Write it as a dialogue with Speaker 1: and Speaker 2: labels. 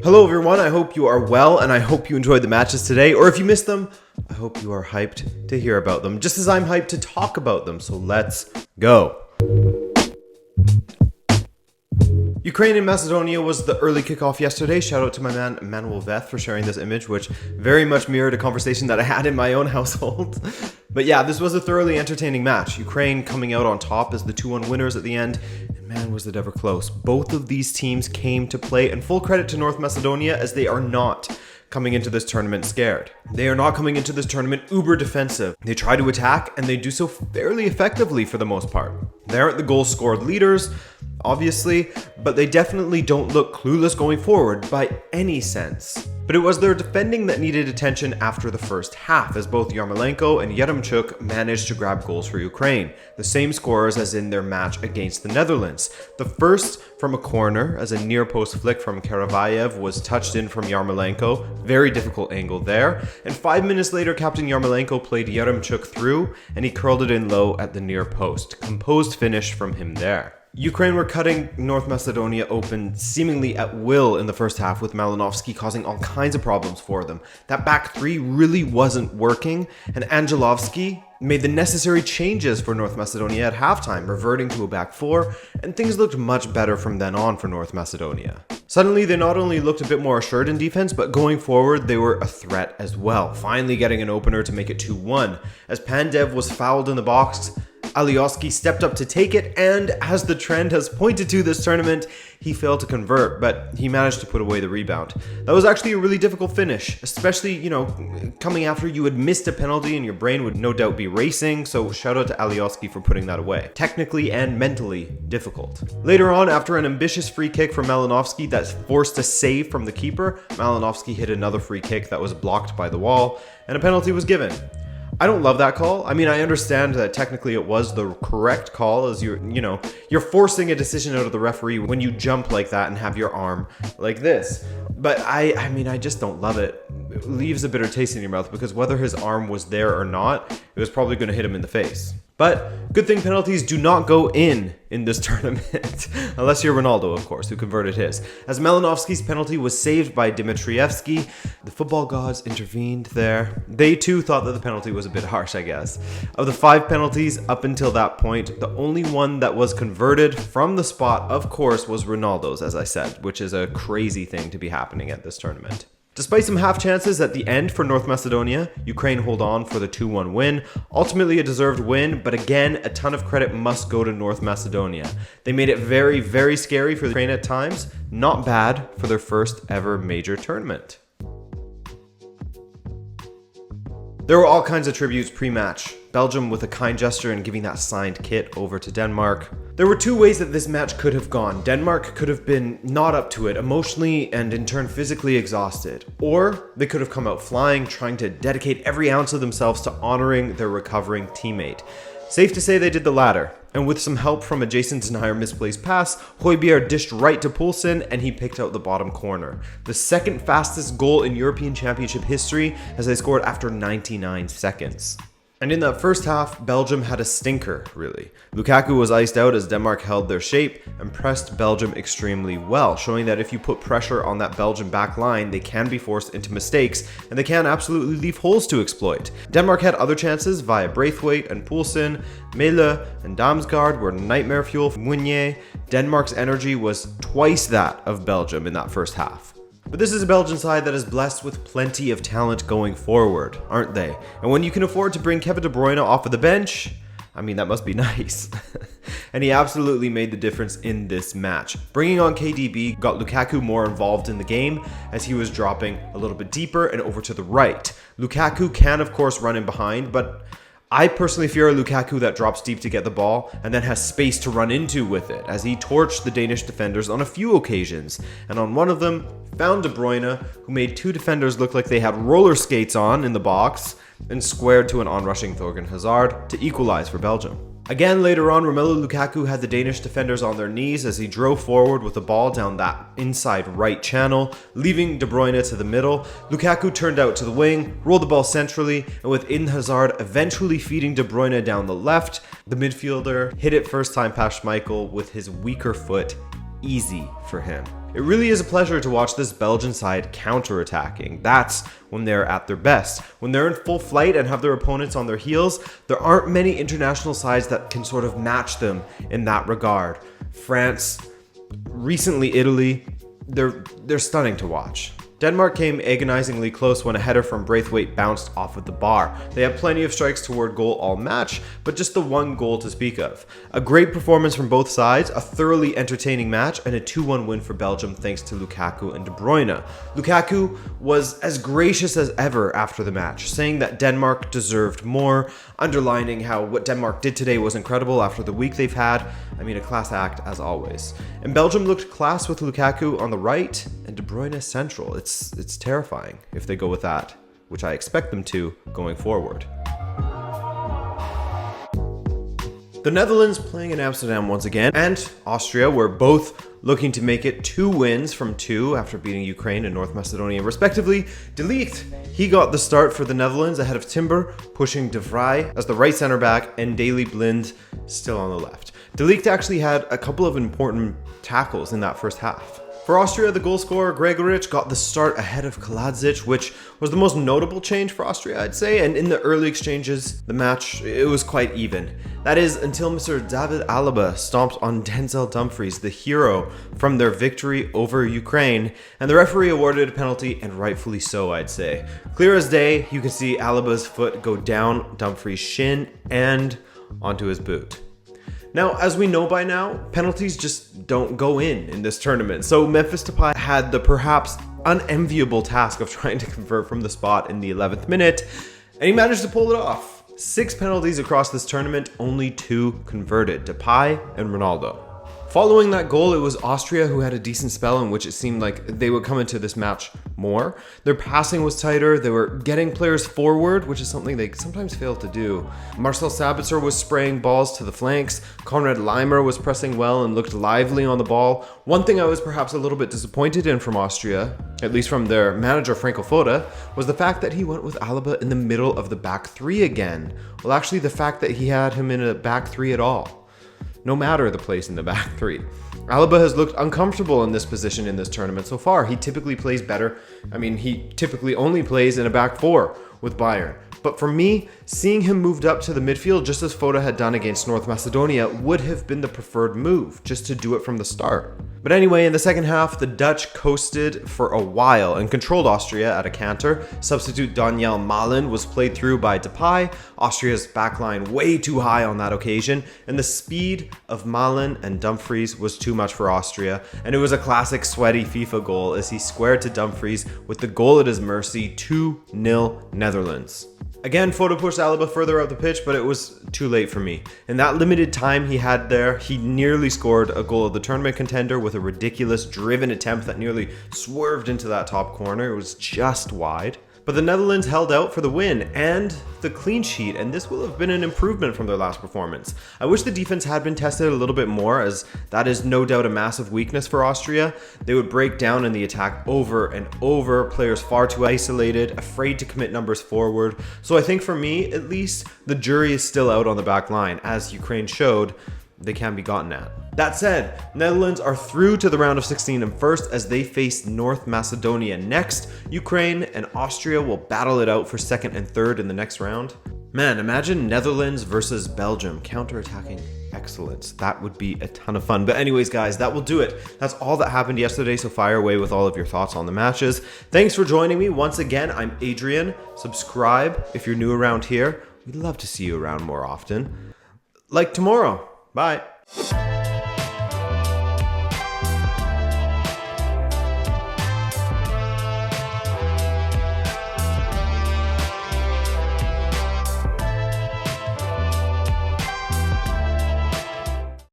Speaker 1: Hello everyone, I hope you are well and I hope you enjoyed the matches today, or if you missed them, I hope you are hyped to hear about them, just as I'm hyped to talk about them, so let's go. Ukraine and Macedonia was the early kickoff yesterday. Shout out to my man Manuel Veth for sharing this image, which very much mirrored a conversation that I had in my own household. But yeah, this was a thoroughly entertaining match. Ukraine coming out on top as the 2-1 winners at the end, and man was it ever close. Both of these teams came to play, and full credit to North Macedonia as they are not coming into this tournament scared. They are not coming into this tournament uber defensive. They try to attack, and they do so fairly effectively for the most part. They aren't the goal scored leaders, obviously, but they definitely don't look clueless going forward by any sense. But it was their defending that needed attention after the first half, as both Yarmolenko and Yaremchuk managed to grab goals for Ukraine, the same scorers as in their match against the Netherlands. The first from a corner, as a near post flick from Karavayev was touched in from Yarmolenko, very difficult angle there, and 5 minutes later Captain Yarmolenko played Yaremchuk through and he curled it in low at the near post. Composed finish from him there. Ukraine were cutting North Macedonia open seemingly at will in the first half, with Malinovsky causing all kinds of problems for them. That back three really wasn't working, and Angelovsky made the necessary changes for North Macedonia at halftime, reverting to a back four, and things looked much better from then on for North Macedonia. Suddenly, they not only looked a bit more assured in defense, but going forward, they were a threat as well, finally getting an opener to make it 2-1. As Pandev was fouled in the box, Alioski stepped up to take it, and as the trend has pointed to this tournament, he failed to convert, but he managed to put away the rebound. That was actually a really difficult finish, especially, coming after you had missed a penalty and your brain would no doubt be racing, so shout out to Alioski for putting that away. Technically and mentally difficult. Later on, after an ambitious free kick from Malinovsky that forced a save from the keeper, Malinovsky hit another free kick that was blocked by the wall, and a penalty was given. I don't love that call. I mean, I understand that technically it was the correct call, as you're forcing a decision out of the referee when you jump like that and have your arm like this. But I just don't love it. It leaves a bitter taste in your mouth, because whether his arm was there or not, it was probably going to hit him in the face. But good thing penalties do not go in this tournament, unless you're Ronaldo, of course, who converted his. As Malinovsky's penalty was saved by Dmitrievski, the football gods intervened there. They too thought that the penalty was a bit harsh, I guess. Of the 5 penalties up until that point, the only one that was converted from the spot, of course, was Ronaldo's, as I said, which is a crazy thing to be happening at this tournament. Despite some half chances at the end for North Macedonia, Ukraine hold on for the 2-1 win. Ultimately a deserved win, but again, a ton of credit must go to North Macedonia. They made it very, very scary for Ukraine at times. Not bad for their first ever major tournament. There were all kinds of tributes pre-match. Belgium with a kind gesture and giving that signed kit over to Denmark. There were 2 ways that this match could have gone. Denmark could have been not up to it, emotionally and in turn physically exhausted. Or they could have come out flying, trying to dedicate every ounce of themselves to honoring their recovering teammate. Safe to say they did the latter. And with some help from a Jason Denayer misplaced pass, Højbjerg dished right to Poulsen and he picked out the bottom corner. The second fastest goal in European Championship history, as they scored after 99 seconds. And in that first half, Belgium had a stinker, really. Lukaku was iced out as Denmark held their shape and pressed Belgium extremely well, showing that if you put pressure on that Belgian back line, they can be forced into mistakes, and they can absolutely leave holes to exploit. Denmark had other chances via Braithwaite and Poulsen. Mæhle and Damsgaard were nightmare fuel for Meunier. Denmark's energy was twice that of Belgium in that first half. But this is a Belgian side that is blessed with plenty of talent going forward, aren't they? And when you can afford to bring Kevin De Bruyne off of the bench, I mean, that must be nice. And he absolutely made the difference in this match. Bringing on KDB got Lukaku more involved in the game as he was dropping a little bit deeper and over to the right. Lukaku can, of course, run in behind, but I personally fear a Lukaku that drops deep to get the ball and then has space to run into with it, as he torched the Danish defenders on a few occasions, and on one of them found De Bruyne, who made 2 defenders look like they had roller skates on in the box, and squared to an onrushing Thorgan Hazard to equalize for Belgium. Again, later on, Romelu Lukaku had the Danish defenders on their knees as he drove forward with the ball down that inside right channel, leaving De Bruyne to the middle. Lukaku turned out to the wing, rolled the ball centrally, and with Eden Hazard eventually feeding De Bruyne down the left, the midfielder hit it first time past Schmeichel with his weaker foot. Easy for him. It really is a pleasure to watch this Belgian side counter-attacking. That's when they're at their best. When they're in full flight and have their opponents on their heels, there aren't many international sides that can sort of match them in that regard. France, recently Italy, they're stunning to watch. Denmark came agonizingly close when a header from Braithwaite bounced off of the bar. They had plenty of strikes toward goal all match, but just the one goal to speak of. A great performance from both sides, a thoroughly entertaining match, and a 2-1 win for Belgium thanks to Lukaku and De Bruyne. Lukaku was as gracious as ever after the match, saying that Denmark deserved more, underlining how what Denmark did today was incredible after the week they've had. I mean, a class act as always. And Belgium looked class with Lukaku on the right and De Bruyne central. It's terrifying if they go with that, which I expect them to going forward. The Netherlands playing in Amsterdam once again, and Austria were both looking to make it 2 wins from 2 after beating Ukraine and North Macedonia respectively. De Ligt, he got the start for the Netherlands ahead of Timber, pushing De Vrij as the right center back and Daley Blind still on the left. De Ligt actually had a couple of important tackles in that first half. For Austria, the goal scorer Gregoritsch got the start ahead of Kaladzic, which was the most notable change for Austria, I'd say, and in the early exchanges, the match, it was quite even. That is, until Mr. David Alaba stomped on Denzel Dumfries, the hero from their victory over Ukraine, and the referee awarded a penalty, and rightfully so, I'd say. Clear as day, you can see Alaba's foot go down Dumfries' shin and onto his boot. Now, as we know by now, penalties just don't go in this tournament, so Memphis Depay had the perhaps unenviable task of trying to convert from the spot in the 11th minute, and he managed to pull it off. 6 penalties across this tournament, only 2 converted, Depay and Ronaldo. Following that goal, it was Austria who had a decent spell in which it seemed like they would come into this match more. Their passing was tighter, they were getting players forward, which is something they sometimes fail to do. Marcel Sabitzer was spraying balls to the flanks, Konrad Laimer was pressing well and looked lively on the ball. One thing I was perhaps a little bit disappointed in from Austria, at least from their manager Franco Foda, was the fact that he went with Alaba in the middle of the back 3 again. Well, actually the fact that he had him in a back 3 at all. No matter the place in the back 3. Alaba has looked uncomfortable in this position in this tournament so far. He typically plays better. I mean, he typically only plays in a back 4 with Bayern. But for me, seeing him moved up to the midfield just as Foda had done against North Macedonia would have been the preferred move, just to do it from the start. But anyway, in the second half, the Dutch coasted for a while and controlled Austria at a canter. Substitute Daniel Malen was played through by Depay, Austria's backline way too high on that occasion, and the speed of Malen and Dumfries was too much for Austria, and it was a classic sweaty FIFA goal as he squared to Dumfries with the goal at his mercy, 2-0 Netherlands. Again, Foda pushed Alaba further up the pitch, but it was too late for me. In that limited time he had there, he nearly scored a goal of the tournament contender with a ridiculous driven attempt that nearly swerved into that top corner. It was just wide. But the Netherlands held out for the win and the clean sheet, and this will have been an improvement from their last performance. I wish the defense had been tested a little bit more, as that is no doubt a massive weakness for Austria. They would break down in the attack over and over, players far too isolated, afraid to commit numbers forward. So I think for me, at least, the jury is still out on the back line, as Ukraine showed they can be gotten at. That said, Netherlands are through to the round of 16 and first as they face North Macedonia next. Ukraine and Austria will battle it out for second and third in the next round. Man, imagine Netherlands versus Belgium, counter-attacking excellence. That would be a ton of fun. But anyways, guys, that will do it. That's all that happened yesterday, so fire away with all of your thoughts on the matches. Thanks for joining me. Once again, I'm Adrian. Subscribe if you're new around here. We'd love to see you around more often. Like tomorrow. Bye.